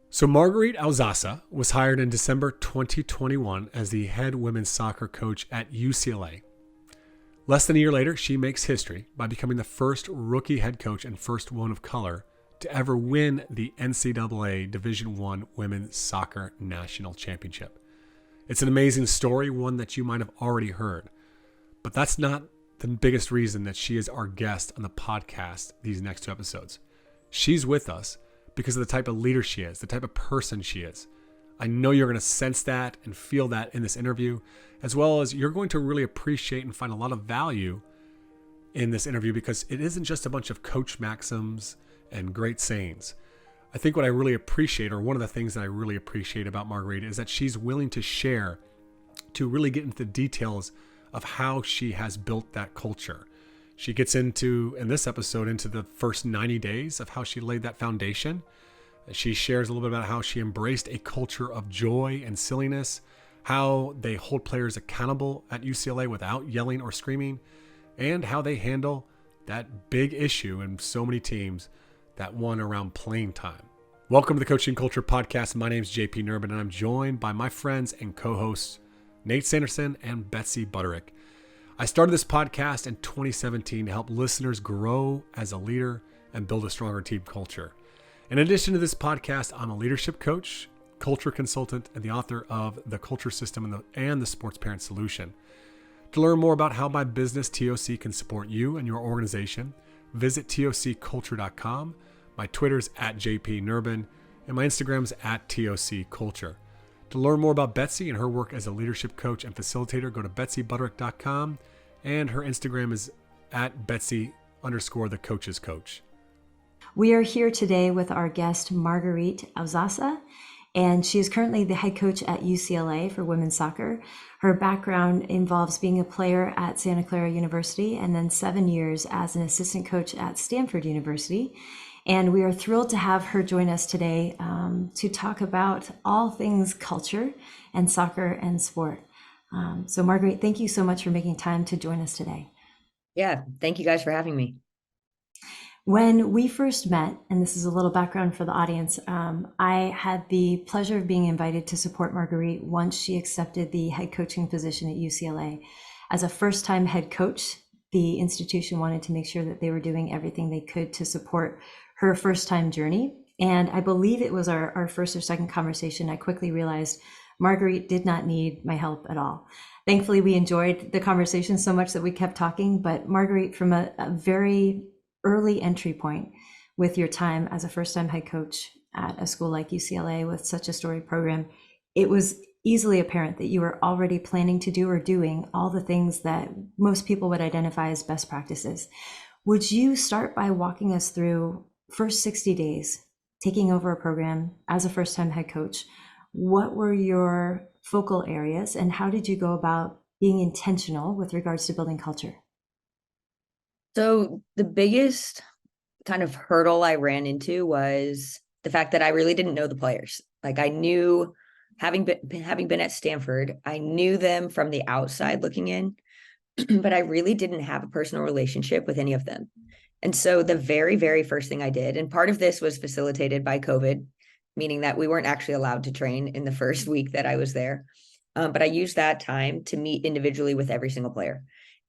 So Marguerite Aozasa was hired in December 2021 as the head women's soccer coach at UCLA. Less than a year later, she makes history by becoming the first rookie head coach and first woman of color to ever win the NCAA Division I Women's Soccer National Championship. It's an amazing story, one that you might have already heard. But that's not the biggest reason that she is our guest on the podcast these next two episodes. She's with us because of the type of leader she is, the type of person she is. I know you're going to sense that and feel that in this interview, as well as you're going to really appreciate and find a lot of value in this interview because it isn't just a bunch of coach maxims and great sayings. I think what I really appreciate, or one of the things that I really appreciate about Marguerite, is that she's willing to share, to really get into the details of how she has built that culture. She gets into, in this episode, into the first 90 days of how she laid that foundation. She shares a little bit about how she embraced a culture of joy and silliness, how they hold players accountable at UCLA without yelling or screaming, and how they handle that big issue in so many teams, that one around playing time. Welcome to the Coaching Culture Podcast. My name is JP Nurbin, and I'm joined by my friends and co-hosts, Nate Sanderson and Betsy Butterick. I started this podcast in 2017 to help listeners grow as a leader and build a stronger team culture. In addition to this podcast, I'm a leadership coach, culture consultant, and the author of The Culture System and the Sports Parent Solution. To learn more about how my business, TOC, can support you and your organization, visit tocculture.com. My Twitter's at JP Nurbin, and my Instagram's at TOC Culture. To learn more about Betsy and her work as a leadership coach and facilitator, go to betsybutterick.com, and her Instagram is at Betsy_the coach's coach. We are here today with our guest, Margueritte Aozasa, and she is currently the head coach at UCLA for women's soccer. Her background involves being a player at Santa Clara University and then 7 years as an assistant coach at Stanford University. And we are thrilled to have her join us today to talk about all things culture and soccer and sport. So Marguerite, thank you so much for making time to join us today. Yeah, thank you guys for having me. When we first met, and this is a little background for the audience, I had the pleasure of being invited to support Marguerite once she accepted the head coaching position at UCLA. As a first-time head coach, the institution wanted to make sure that they were doing everything they could to support her first-time journey. And I believe it was our first or second conversation, I quickly realized Marguerite did not need my help at all. Thankfully, we enjoyed the conversation so much that we kept talking, but Marguerite, from a very early entry point with your time as a first-time head coach at a school like UCLA with such a storied program, it was easily apparent that you were already planning to do or doing all the things that most people would identify as best practices. Would you start by walking us through first 60 days, taking over a program as a first-time head coach? What were your focal areas and how did you go about being intentional with regards to building culture? So the biggest kind of hurdle I ran into was the fact that I really didn't know the players. Like I knew, having been at Stanford, I knew them from the outside looking in, but I really didn't have a personal relationship with any of them. And so the very, very first thing I did, and part of this was facilitated by COVID, meaning that we weren't actually allowed to train in the first week that I was there. But I used that time to meet individually with every single player.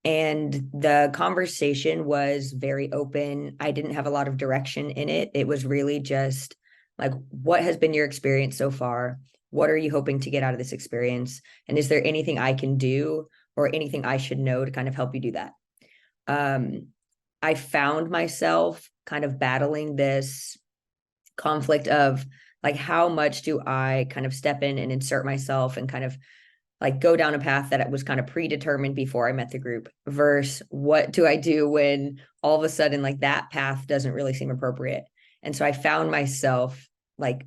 And the conversation was very open. I didn't have a lot of direction in it. It was really just like, what has been your experience so far? What are you hoping to get out of this experience? And is there anything I can do or anything I should know to kind of help you do that? I found myself kind of battling this conflict of like, how much do I kind of step in and insert myself and kind of like go down a path that was kind of predetermined before I met the group versus what do I do when all of a sudden like that path doesn't really seem appropriate. And so I found myself like,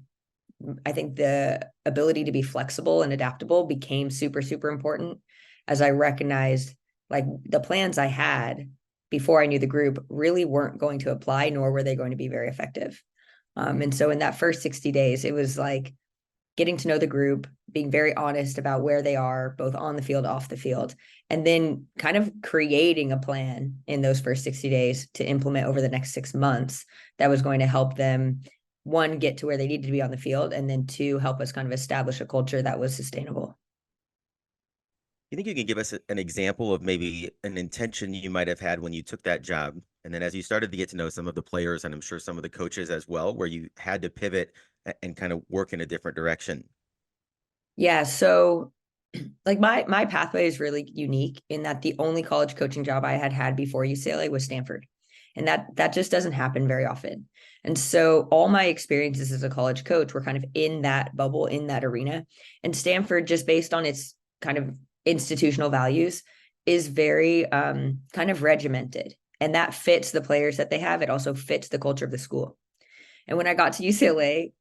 I think the ability to be flexible and adaptable became super, super important as I recognized like the plans I had before I knew the group really weren't going to apply, nor were they going to be very effective. And so in that first 60 days, it was like getting to know the group, being very honest about where they are, both on the field, off the field, and then kind of creating a plan in those first 60 days to implement over the next 6 months that was going to help them one, get to where they needed to be on the field, and then two, help us kind of establish a culture that was sustainable. You think you can give us an example of maybe an intention you might have had when you took that job? And then as you started to get to know some of the players, and I'm sure some of the coaches as well, where you had to pivot and kind of work in a different direction? Yeah. So like my pathway is really unique in that the only college coaching job I had before UCLA was Stanford. And that just doesn't happen very often. And so all my experiences as a college coach were kind of in that bubble, in that arena. And Stanford, just based on its kind of institutional values, is very kind of regimented. And that fits the players that they have. It also fits the culture of the school. And when I got to UCLA,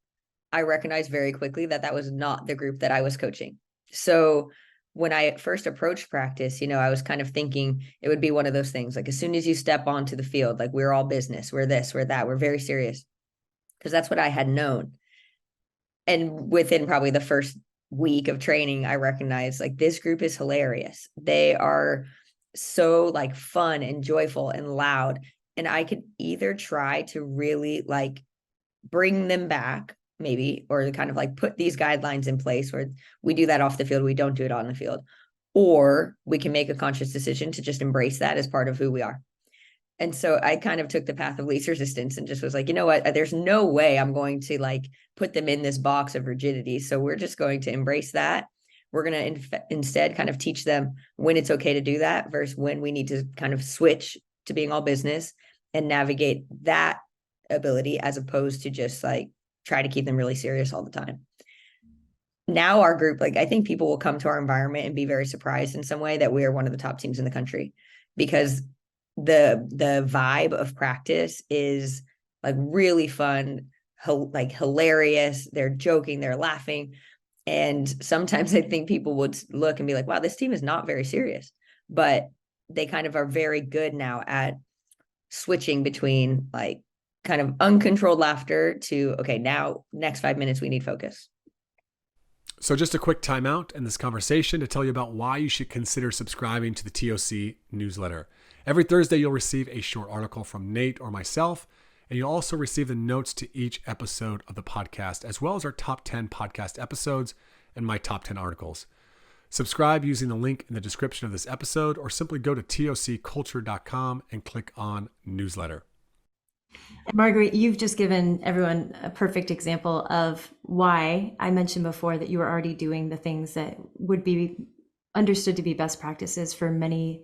I recognized very quickly that that was not the group that I was coaching. So when I first approached practice, I was kind of thinking it would be one of those things, like as soon as you step onto the field, like we're all business, we're this, we're that, we're very serious, because that's what I had known. And within probably the first week of training, I recognized like this group is hilarious. They are so like fun and joyful and loud. And I could either try to really like bring them back maybe, or kind of like put these guidelines in place where we do that off the field, we don't do it on the field, or we can make a conscious decision to just embrace that as part of who we are. And so I kind of took the path of least resistance and just was like, you know what, there's no way I'm going to like put them in this box of rigidity. So we're just going to embrace that. We're going to instead kind of teach them when it's okay to do that versus when we need to kind of switch to being all business and navigate that ability, as opposed to just like try to keep them really serious all the time. Now our group, like I think people will come to our environment and be very surprised in some way that we are one of the top teams in the country, because the vibe of practice is like really fun, like hilarious. They're joking, they're laughing. And sometimes I think people would look and be like, wow, this team is not very serious, but they kind of are very good now at switching between like kind of uncontrolled laughter to, okay, now next 5 minutes, we need focus. So just a quick timeout in this conversation to tell you about why you should consider subscribing to the TOC newsletter. Every Thursday, you'll receive a short article from Nate or myself, and you'll also receive the notes to each episode of the podcast, as well as our top 10 podcast episodes and my top 10 articles. Subscribe using the link in the description of this episode, or simply go to tocculture.com and click on newsletter. And Marguerite, you've just given everyone a perfect example of why I mentioned before that you were already doing the things that would be understood to be best practices for many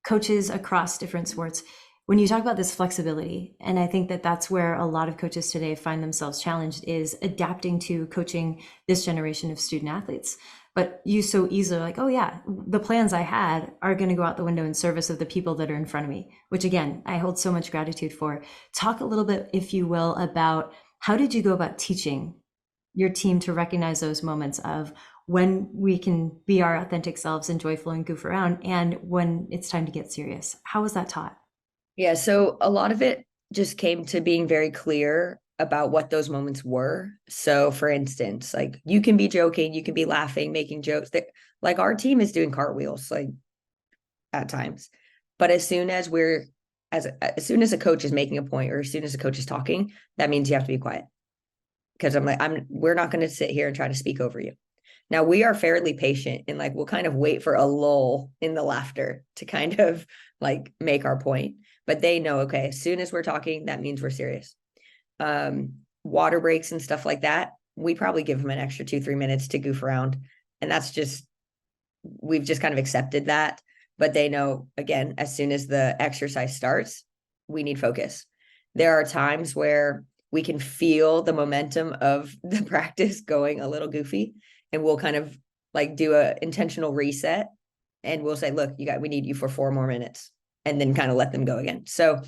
coaches across different sports. When you talk about this flexibility, and I think that that's where a lot of coaches today find themselves challenged, is adapting to coaching this generation of student athletes. But you so easily like, oh yeah, the plans I had are going to go out the window in service of the people that are in front of me, which again, I hold so much gratitude for. Talk a little bit, if you will, about how did you go about teaching your team to recognize those moments of when we can be our authentic selves and joyful and goof around, and when it's time to get serious? How was that taught? Yeah, so a lot of it just came to being very clear about what those moments were. So for instance, like you can be joking, you can be laughing, making jokes, that like our team is doing cartwheels like at times. But as soon as soon as a coach is making a point, or as soon as a coach is talking, that means you have to be quiet. Because we're not going to sit here and try to speak over you. Now we are fairly patient and like we'll kind of wait for a lull in the laughter to kind of like make our point. But they know, okay, as soon as we're talking, that means we're serious. Water breaks and stuff like that, we probably give them an extra 2-3 minutes to goof around. And that's just, we've just kind of accepted that. But they know, again, as soon as the exercise starts, we need focus. There are times where we can feel the momentum of the practice going a little goofy, and we'll kind of like do a intentional reset, and we'll say, look, we need you for 4 more minutes, and then kind of let them go again. So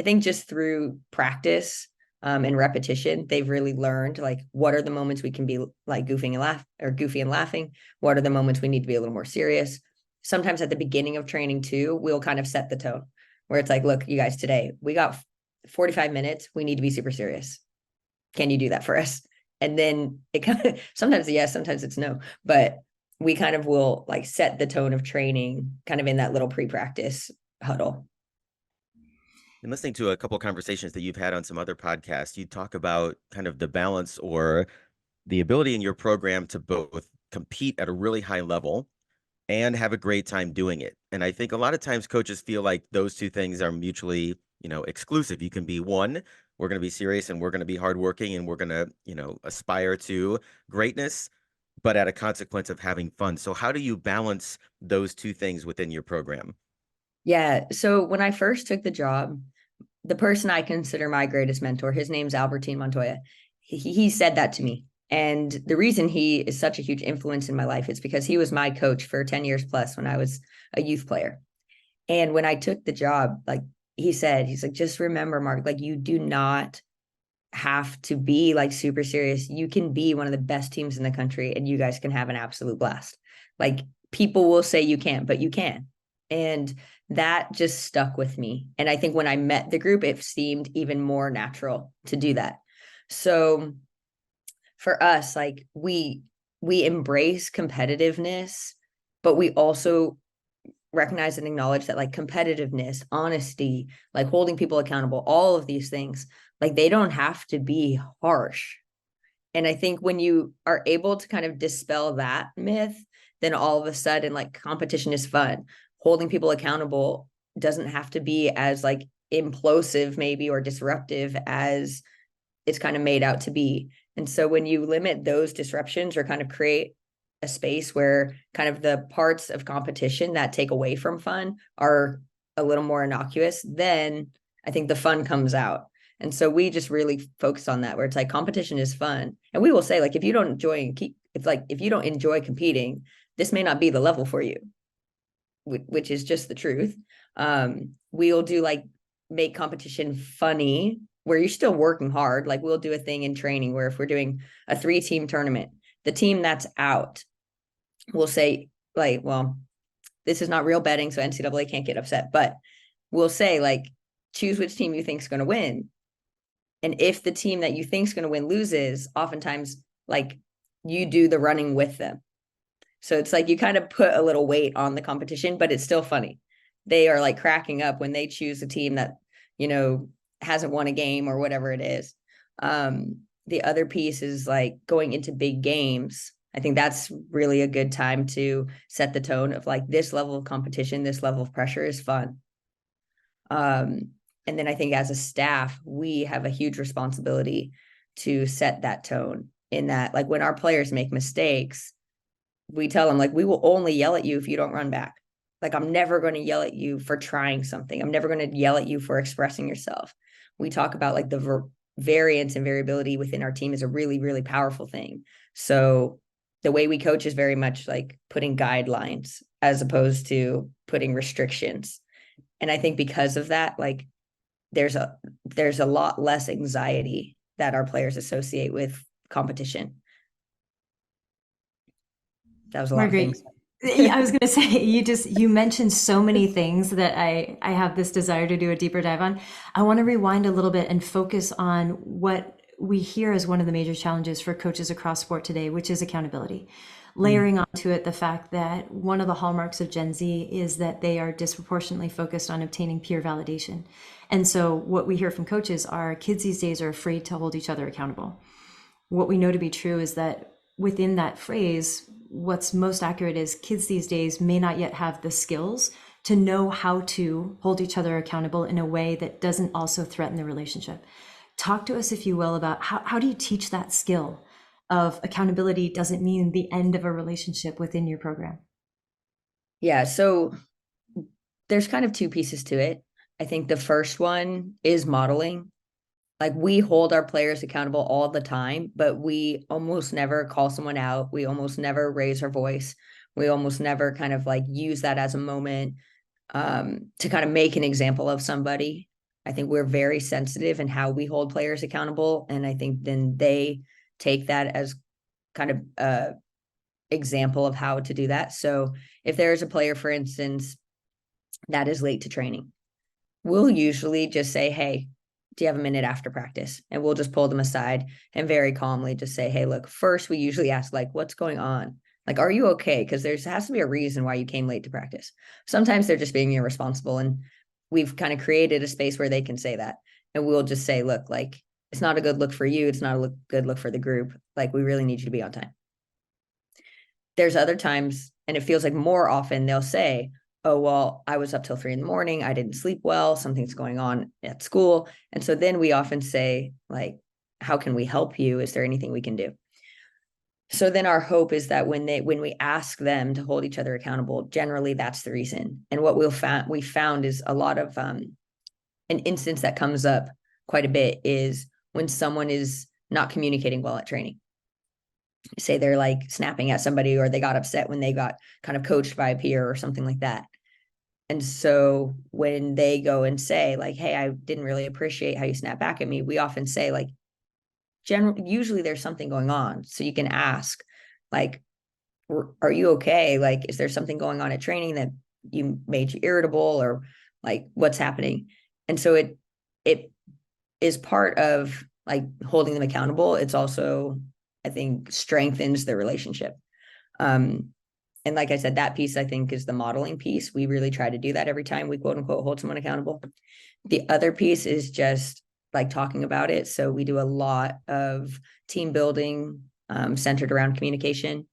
I think just through practice and repetition, they've really learned like what are the moments we can be like goofy and laughing. What are the moments we need to be a little more serious? Sometimes at the beginning of training too, we'll kind of set the tone where it's like, look, you guys, today we got 45 minutes. We need to be super serious. Can you do that for us? And then it kind of, sometimes yes, sometimes it's no, but we kind of will like set the tone of training kind of in that little pre-practice huddle. In listening to a couple of conversations that you've had on some other podcasts, you talk about kind of the balance or the ability in your program to both compete at a really high level and have a great time doing it. And I think a lot of times coaches feel like those two things are mutually, exclusive. You can be one, we're going to be serious and we're going to be hardworking and we're going to, aspire to greatness, but at a consequence of having fun. So how do you balance those two things within your program? Yeah. So when I first took the job, the person I consider my greatest mentor, his name's Albertine Montoya. He said that to me. And the reason he is such a huge influence in my life is because he was my coach for 10 years plus when I was a youth player. And when I took the job, like he's like, just remember, Mark, like you do not have to be like super serious. You can be one of the best teams in the country and you guys can have an absolute blast. Like people will say you can't, but you can. And that just stuck with me. And I think when I met the group, it seemed even more natural to do that. So for us, like we embrace competitiveness, but we also recognize and acknowledge that like competitiveness, honesty, like holding people accountable, all of these things, like they don't have to be harsh. And I think when you are able to kind of dispel that myth, then all of a sudden like competition is fun. Holding people accountable doesn't have to be as like implosive maybe or disruptive as it's kind of made out to be. And so when you limit those disruptions or kind of create a space where kind of the parts of competition that take away from fun are a little more innocuous, then I think the fun comes out. And so we just really focus on that, where it's like competition is fun. And we will say, like, if you don't enjoy competing, this may not be the level for you, which is just the truth. We'll do like make competition funny where you're still working hard. Like we'll do a thing in training where if we're doing a 3-team tournament, the team that's out will say like, well, this is not real betting, so NCAA can't get upset, but we'll say like, choose which team you think is going to win. And if the team that you think is going to win loses, oftentimes like you do the running with them. So it's like you kind of put a little weight on the competition, but it's still funny. They are like cracking up when they choose a team that, hasn't won a game or whatever it is. The other piece is like going into big games. I think that's really a good time to set the tone of like this level of competition, this level of pressure is fun. And then I think as a staff, we have a huge responsibility to set that tone in that, like when our players make mistakes, we tell them like, we will only yell at you if you don't run back. Like, I'm never going to yell at you for trying something. I'm never going to yell at you for expressing yourself. We talk about like the variance and variability within our team is a really, really powerful thing. So the way we coach is very much like putting guidelines as opposed to putting restrictions. And I think because of that, like there's a lot less anxiety that our players associate with competition. That was a lot of things. Yeah, I was going to say, you mentioned so many things that I have this desire to do a deeper dive on. I want to rewind a little bit and focus on what we hear as one of the major challenges for coaches across sport today, which is accountability. Layering onto it the fact that one of the hallmarks of Gen Z is that they are disproportionately focused on obtaining peer validation. And so what we hear from coaches are kids these days are afraid to hold each other accountable. What we know to be true is that within that phrase, what's most accurate is kids these days may not yet have the skills to know how to hold each other accountable in a way that doesn't also threaten the relationship. Talk to us, if you will, about how do you teach that skill of accountability doesn't mean the end of a relationship within your program? Yeah, so there's kind of two pieces to it. I think the first one is modeling. Like we hold our players accountable all the time, but we almost never call someone out. We almost never raise our voice. We almost never kind of like use that as a moment to kind of make an example of somebody. I think we're very sensitive in how we hold players accountable. And I think then they take that as kind of a example of how to do that. So if there's a player, for instance, that is late to training, we'll usually just say, hey, do you have a minute after practice? And we'll just pull them aside and very calmly just say, hey, look, first we usually ask like, what's going on? Like, are you okay? Because there has to be a reason why you came late to practice. Sometimes they're just being irresponsible. And we've kind of created a space where they can say that. And we'll just say, look, like, it's not a good look for you. It's not a good look for the group. Like, we really need you to be on time. There's other times, and it feels like more often they'll say, oh, well, I was up till 3 a.m. I didn't sleep well. Something's going on at school. And so then we often say, like, how can we help you? Is there anything we can do? So then our hope is that when we ask them to hold each other accountable, generally that's the reason. And what we found is a lot of an instance that comes up quite a bit is when someone is not communicating well at training. Say they're like snapping at somebody, or they got upset when they got kind of coached by a peer or something like that. And so when they go and say, like, hey, I didn't really appreciate how you snapped back at me, we often say, like, usually there's something going on. So you can ask, like, are you okay? Like, is there something going on at training that you made you irritable, or like, what's happening? And so it is part of like holding them accountable. It's also, I think, strengthens the relationship. And like I said, that piece, I think, is the modeling piece. We really try to do that every time we quote unquote hold someone accountable. The other piece is just like talking about it. So we do a lot of team building centered around communication.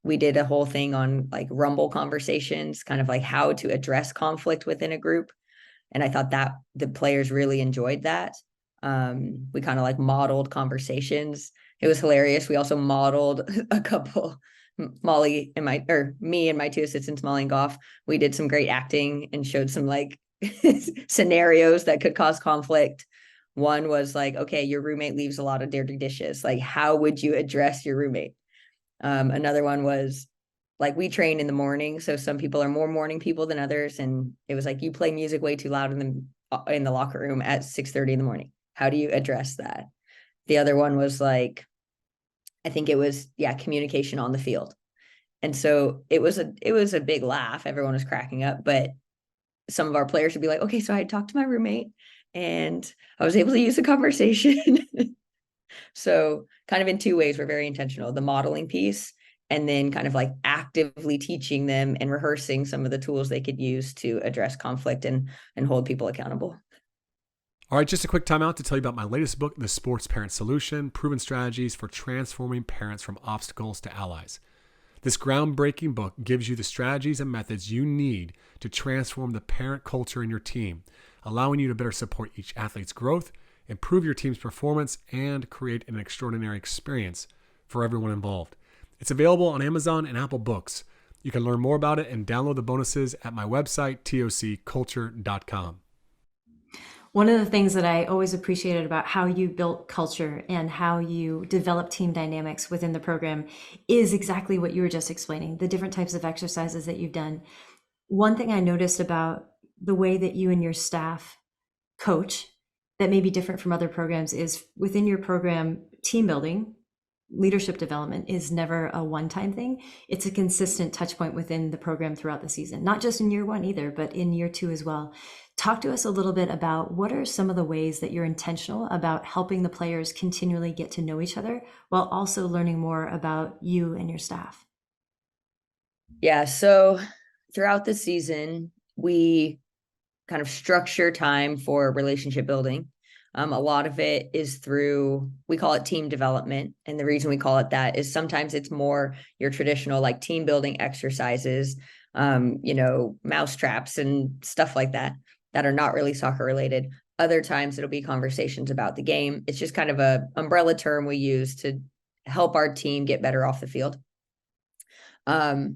We did a whole thing on like rumble conversations, kind of like how to address conflict within a group. And I thought that the players really enjoyed that. We kind of like modeled conversations. It was hilarious. We also modeled a couple, me and my 2 assistants, Molly and Goff. We did some great acting and showed some like scenarios that could cause conflict. One was like, okay, your roommate leaves a lot of dirty dishes. Like, how would you address your roommate? Another one was like, we train in the morning, so some people are more morning people than others. And it was like, you play music way too loud in the locker room at 6:30 in the morning. How do you address that? The other one was like, I think it was, communication on the field. And so it was a big laugh. Everyone was cracking up, but some of our players would be like, okay, so I talked to my roommate and I was able to use the conversation. So kind of in 2 ways, we're very intentional, the modeling piece, and then kind of like actively teaching them and rehearsing some of the tools they could use to address conflict and hold people accountable. All right, just a quick timeout to tell you about my latest book, The Sports Parent Solution, Proven Strategies for Transforming Parents from Obstacles to Allies. This groundbreaking book gives you the strategies and methods you need to transform the parent culture in your team, allowing you to better support each athlete's growth, improve your team's performance, and create an extraordinary experience for everyone involved. It's available on Amazon and Apple Books. You can learn more about it and download the bonuses at my website, tocculture.com. One of the things that I always appreciated about how you built culture and how you develop team dynamics within the program is exactly what you were just explaining, the different types of exercises that you've done. One thing I noticed about the way that you and your staff coach that may be different from other programs is within your program, team building, leadership development is never a one-time thing. It's a consistent touch point within the program throughout the season, not just in year 1 either, but in year 2 as well. Talk to us a little bit about what are some of the ways that you're intentional about helping the players continually get to know each other while also learning more about you and your staff. Yeah, so throughout the season, we kind of structure time for relationship building. A lot of it is through, we call it team development. And the reason we call it that is sometimes it's more your traditional like team building exercises, mouse traps and stuff like that are not really soccer related. Other times it'll be conversations about the game. It's just kind of a umbrella term we use to help our team get better off the field. My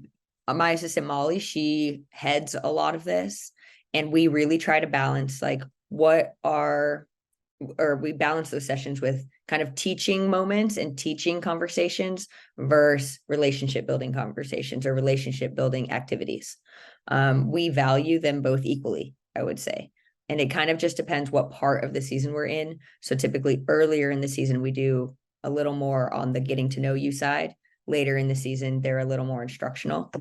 assistant Molly, she heads a lot of this, and we really try to balance like we balance those sessions with kind of teaching moments and teaching conversations versus relationship building conversations or relationship building activities. We value them both equally, I would say. And it kind of just depends what part of the season we're in. So typically earlier in the season, we do a little more on the getting to know you side. Later in the season, they're a little more instructional.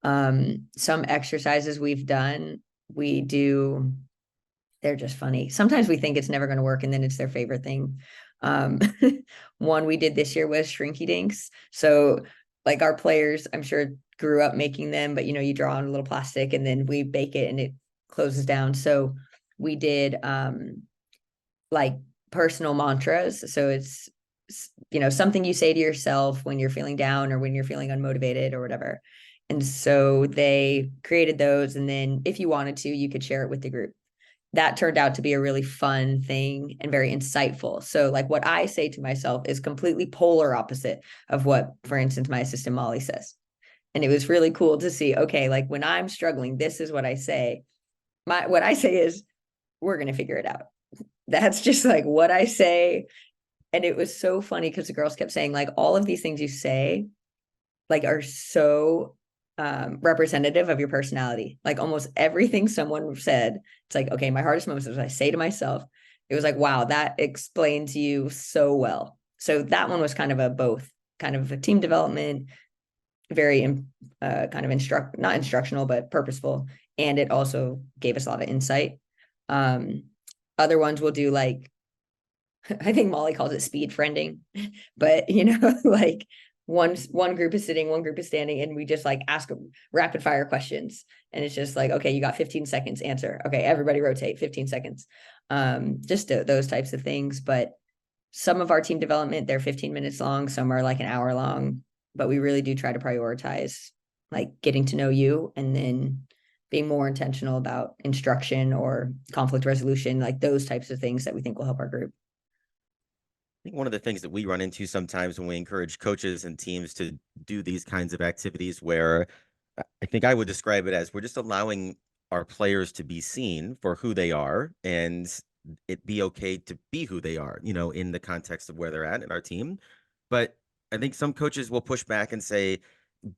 Some exercises we've done, they're just funny. Sometimes we think it's never going to work, and then it's their favorite thing. One we did this year was Shrinky Dinks. So like our players, I'm sure, grew up making them, but you draw on a little plastic and then we bake it and it closes down. So we did like personal mantras. So it's, you know, something you say to yourself when you're feeling down or when you're feeling unmotivated or whatever. And so they created those. And then if you wanted to, you could share it with the group. That turned out to be a really fun thing and very insightful. So like what I say to myself is completely polar opposite of what, for instance, my assistant Molly says. And it was really cool to see, okay, like when I'm struggling, this is what I say. What I say is, we're going to figure it out. That's just like what I say. And it was so funny because the girls kept saying like all of these things you say like are so representative of your personality. Like almost everything someone said, it's like, okay, my hardest moments is what I say to myself. It was like, wow, that explains you so well. So that one was kind of a both, kind of a team development, very kind of not instructional, but purposeful. And it also gave us a lot of insight. Other ones will do like, I think Molly calls it speed friending, but you know, like one group is sitting, one group is standing, and we just like ask rapid fire questions. And it's just like, okay, you got 15 seconds, answer. Okay, everybody rotate 15 seconds. Just those types of things. But some of our team development, they're 15 minutes long, some are like an hour long, but we really do try to prioritize like getting to know you and then being more intentional about instruction or conflict resolution, like those types of things that we think will help our group. I think one of the things that we run into sometimes when we encourage coaches and teams to do these kinds of activities where I think I would describe it as we're just allowing our players to be seen for who they are and it be okay to be who they are, you know, in the context of where they're at in our team. But I think some coaches will push back and say,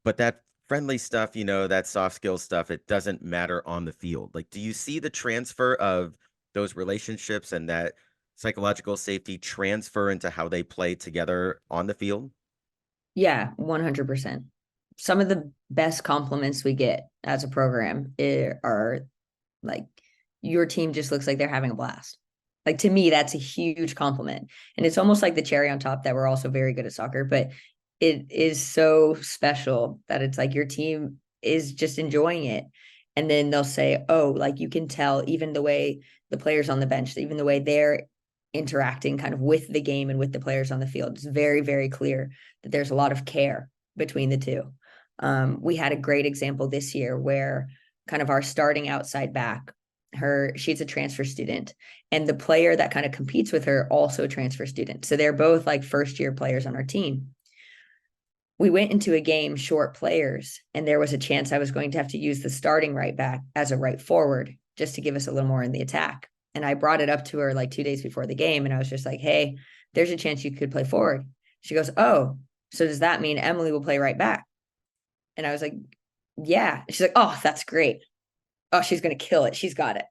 but that friendly stuff, you know, that soft skill stuff, it doesn't matter on the field. Like, do you see the transfer of those relationships and that psychological safety transfer into how they play together on the field? Yeah, 100%. Some of the best compliments we get as a program are like, your team just looks like they're having a blast. Like to me, that's a huge compliment. And it's almost like the cherry on top that we're also very good at soccer, but it is so special that it's like your team is just enjoying it. And then they'll say, oh, like you can tell even the way the players on the bench, even the way they're interacting kind of with the game and with the players on the field. It's very, very clear that there's a lot of care between the two. We had a great example this year where kind of our starting outside back, she's a transfer student, and the player that kind of competes with her also a transfer student. So they're both like first year players on our team. We went into a game short players, and there was a chance I was going to have to use the starting right back as a right forward just to give us a little more in the attack. And I brought it up to her like 2 days before the game. And I was just like, hey, there's a chance you could play forward. She goes, oh, so does that mean Emily will play right back? And I was like, yeah. She's like, oh, that's great. Oh, she's going to kill it. She's got it.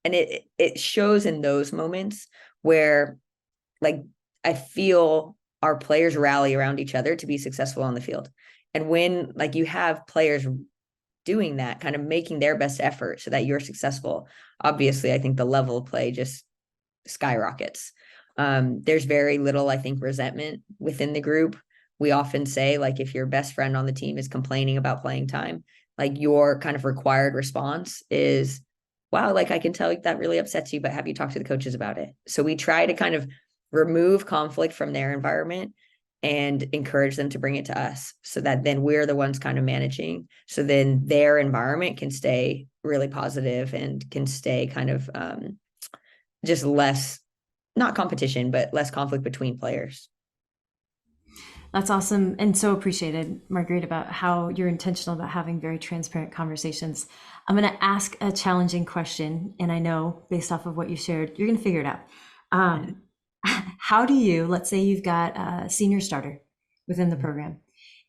And it shows in those moments where like I feel our players rally around each other to be successful on the field. And when like you have players doing that, kind of making their best effort so that you're successful, obviously I think the level of play just skyrockets. There's very little, I think, resentment within the group. We often say, like, if your best friend on the team is complaining about playing time, like your kind of required response is, wow, like I can tell that really upsets you, but have you talked to the coaches about it? So we try to kind of remove conflict from their environment and encourage them to bring it to us so that then we're the ones kind of managing. So then their environment can stay really positive and can stay kind of just less, not competition, but less conflict between players. That's awesome and so appreciated, Marguerite, about how you're intentional about having very transparent conversations. I'm going to ask a challenging question, and I know based off of what you shared, you're going to figure it out. How do you, let's say you've got a senior starter within the program,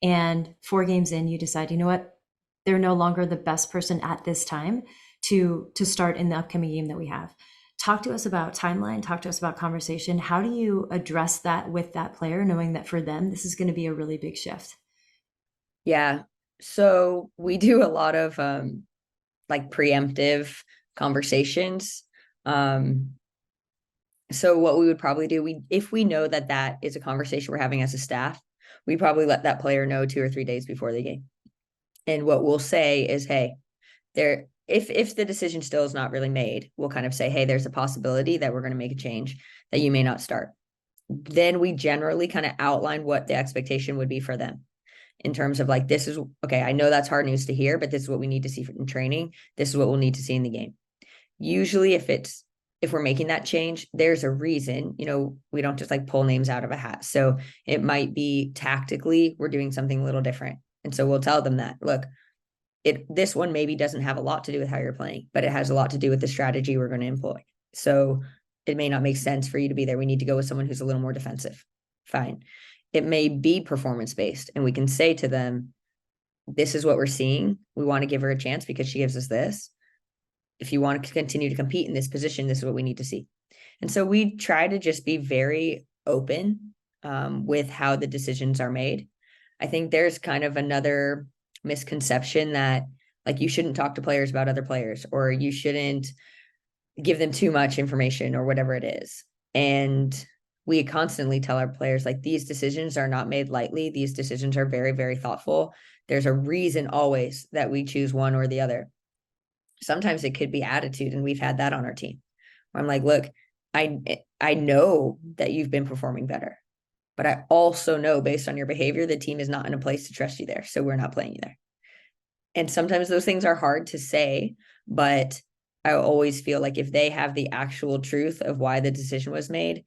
and 4 games in, you decide, you know what, they're no longer the best person at this time to start in the upcoming game that we have. Talk to us about timeline, talk to us about conversation. How do you address that with that player, knowing that for them, this is going to be a really big shift? Yeah. So we do a lot of like preemptive conversations. So what we would probably do, if we know that that is a conversation we're having as a staff, we probably let that player know 2 or 3 days before the game. And what we'll say is, hey, if the decision still is not really made, we'll kind of say, hey, there's a possibility that we're going to make a change that you may not start. Then we generally kind of outline what the expectation would be for them in terms of like, this is okay. I know that's hard news to hear, but this is what we need to see in training. This is what we'll need to see in the game. Usually if we're making that change, there's a reason, we don't just like pull names out of a hat. So it might be tactically, we're doing something a little different. And so we'll tell them that, look, this one maybe doesn't have a lot to do with how you're playing, but it has a lot to do with the strategy we're going to employ. So it may not make sense for you to be there. We need to go with someone who's a little more defensive. Fine. It may be performance-based, and we can say to them, this is what we're seeing. We want to give her a chance because she gives us this. If you want to continue to compete in this position, this is what we need to see. And so we try to just be very open with how the decisions are made. I think there's kind of another misconception that like you shouldn't talk to players about other players, or you shouldn't give them too much information or whatever it is. And we constantly tell our players, like, these decisions are not made lightly. These decisions are very, very thoughtful. There's a reason always that we choose one or the other. Sometimes it could be attitude, and we've had that on our team. I'm like, look, I know that you've been performing better, but I also know based on your behavior, the team is not in a place to trust you there. So we're not playing you there. And sometimes those things are hard to say, but I always feel like if they have the actual truth of why the decision was made,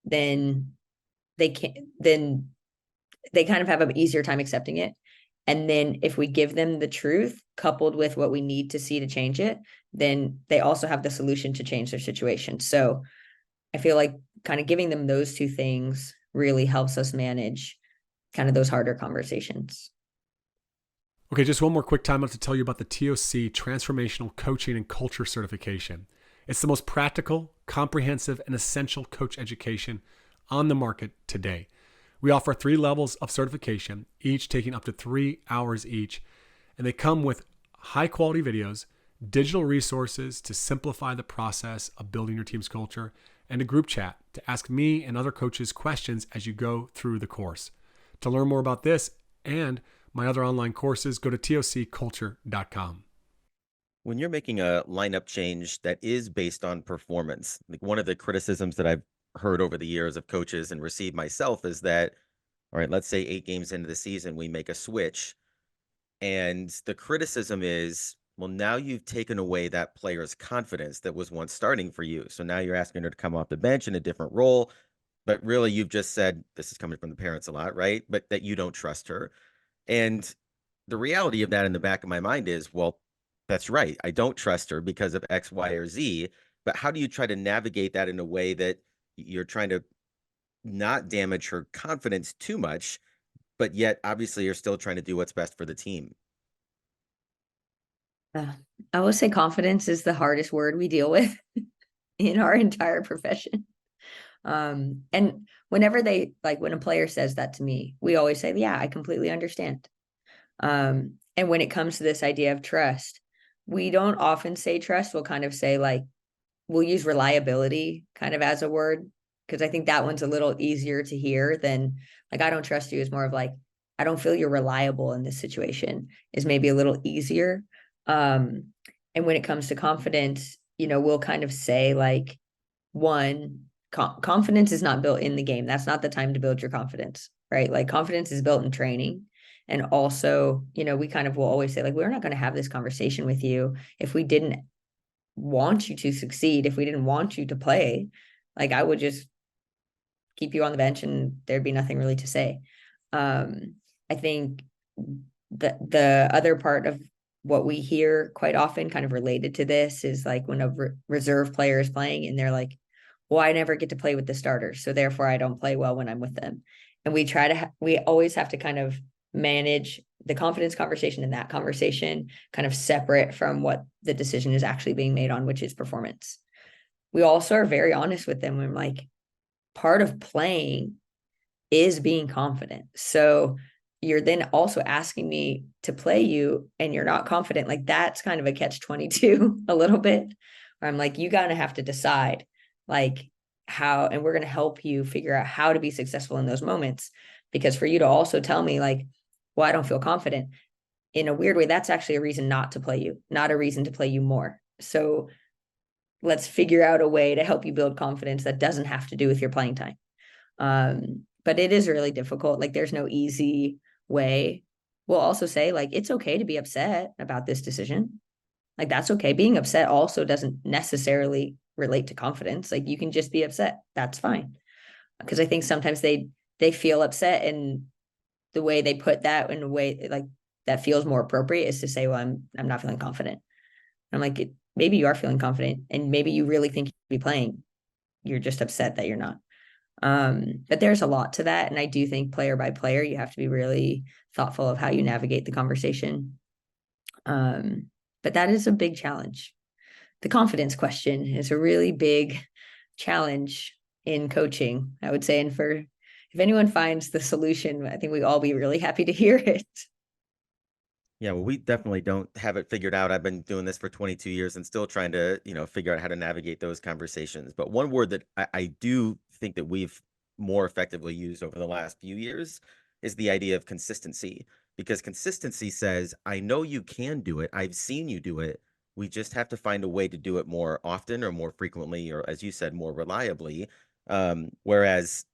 then they kind of have an easier time accepting it. And then if we give them the truth coupled with what we need to see to change it, then they also have the solution to change their situation. So I feel like kind of giving them those two things really helps us manage kind of those harder conversations. Okay, just one more quick time out to tell you about the TOC Transformational Coaching and Culture Certification. It's the most practical, comprehensive, and essential coach education on the market today. We offer 3 levels of certification, each taking up to 3 hours each, and they come with high-quality videos, digital resources to simplify the process of building your team's culture, and a group chat to ask me and other coaches questions as you go through the course. To learn more about this and my other online courses, go to tocculture.com. When you're making a lineup change that is based on performance, like one of the criticisms that I've heard over the years of coaches and received myself is that, all right, let's say 8 games into the season, we make a switch. And the criticism is, well, now you've taken away that player's confidence that was once starting for you. So now you're asking her to come off the bench in a different role. But really, you've just said, this is coming from the parents a lot, right? But that you don't trust her. And the reality of that in the back of my mind is, well, that's right. I don't trust her because of X, Y, or Z. But how do you try to navigate that in a way that you're trying to not damage her confidence too much, but yet obviously you're still trying to do what's best for the team? I would say confidence is the hardest word we deal with in our entire profession. And whenever when a player says that to me, we always say, yeah, I completely understand. And when it comes to this idea of trust, we don't often say trust. We'll kind of say we'll use reliability kind of as a word, because I think that one's a little easier to hear than I don't trust you is more of I don't feel you're reliable in this situation is maybe a little easier. And when it comes to confidence, we'll kind of say confidence is not built in the game. That's not the time to build your confidence, right? Confidence is built in training. And also, we kind of will always say we're not going to have this conversation with you if we didn't want you to succeed, if we didn't want you to play, I would just keep you on the bench and there'd be nothing really to say. I think the other part of what we hear quite often kind of related to this is when a reserve player is playing and they're well, I never get to play with the starters, so therefore I don't play well when I'm with them. And we we always have to kind of manage the confidence conversation and that conversation kind of separate from what the decision is actually being made on, which is performance. We also are very honest with them when part of playing is being confident. So you're then also asking me to play you and you're not confident. That's kind of a catch-22 a little bit, where I'm you gotta have to decide how, and we're going to help you figure out how to be successful in those moments. Because for you to also tell me well, I don't feel confident, in a weird way, that's actually a reason not to play you, not a reason to play you more. So let's figure out a way to help you build confidence that doesn't have to do with your playing time. But it is really difficult. Like there's no easy way. We'll also say like, it's okay to be upset about this decision. Like that's okay. Being upset also doesn't necessarily relate to confidence. Like you can just be upset. That's fine. Because I think sometimes they feel upset, and the way they put that in a way like that feels more appropriate is to say, well, I'm not feeling confident. I'm like, maybe you are feeling confident and maybe you really think you'll be playing. You're just upset that you're not. But there's a lot to that. And I do think player by player, you have to be really thoughtful of how you navigate the conversation. But that is a big challenge. The confidence question is a really big challenge in coaching, I would say. And if anyone finds the solution, I think we'd all be really happy to hear it. Yeah, well, we definitely don't have it figured out. I've been doing this for 22 years and still trying to, figure out how to navigate those conversations. But one word that I do think that we've more effectively used over the last few years is the idea of consistency. Because consistency says, I know you can do it. I've seen you do it. We just have to find a way to do it more often or more frequently, or as you said, more reliably. Whereas,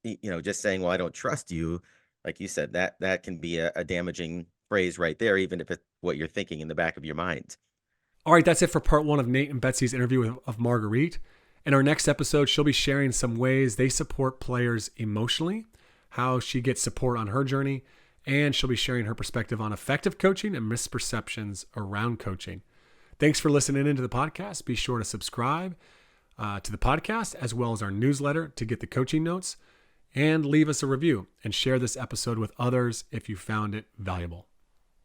just saying, well, I don't trust you, like you said, that can be a damaging phrase right there, even if it's what you're thinking in the back of your mind. All right, that's it for part 1 of Nate and Betsy's interview of Margueritte. In our next episode, she'll be sharing some ways they support players emotionally, how she gets support on her journey, and she'll be sharing her perspective on effective coaching and misperceptions around coaching. Thanks for listening into the podcast. Be sure to subscribe to the podcast as well as our newsletter to get the coaching notes, and leave us a review and share this episode with others if you found it valuable.